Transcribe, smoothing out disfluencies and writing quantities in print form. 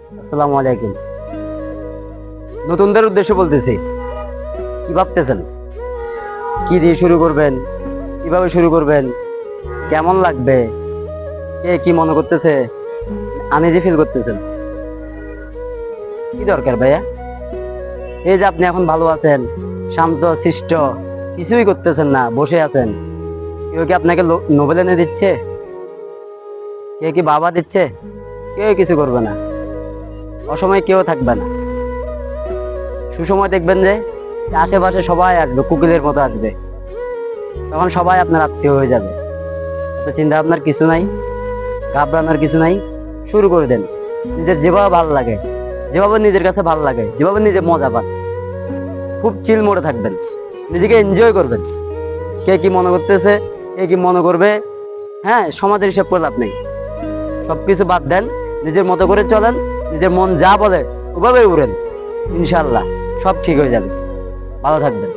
আসসালামু আলাইকুম। নতুনদের উদ্দেশ্যে বলতেছি, কি ভাবতেছেন? কি দিয়ে শুরু করবেন? কিভাবে শুরু করবেন? কেমন লাগবে? কে কি মনে করতেছে? আনইজি ফিল করতেছেন? কি দরকার ভাইয়া? এই যে আপনি এখন ভালো আছেন, শান্ত শিষ্ট, কিছুই করতেছেন না, বসে আছেন। কেউ কি আপনাকে নোবেল এনে দিচ্ছে? কে কি বাবা দিচ্ছে? কেউ কিছু করবে না। অসময়ে কেউ থাকবে না। সুসময় দেখবেন যে আশেপাশে সবাই আসবে, কোকিলের মতো আসবে। তখন সবাই আপনার আত্মীয় হয়ে যাবে। তো চিন্তা ভাবনার কিছু নাই, ঘাবড়ানোর কিছু নাই। শুরু করে দেন। নিজের যেভাবে ভালো লাগে, যেভাবে নিজের কাছে ভালো লাগে, যেভাবে নিজে মজা পান, খুব চিল মোডে থাকবেন। নিজেকে এনজয় করবেন। কে কি মনে করতেছে, কে কি মনে করবে, হ্যাঁ, সমাজের হিসাব করে লাভ নেই। সবকিছু বাদ দেন, নিজের মতো করে চলেন। নিজের মন যা বলে ওভাবে উড়েন। ইনশাল্লাহ সব ঠিক হয়ে যাবে। ভালো থাকবেন।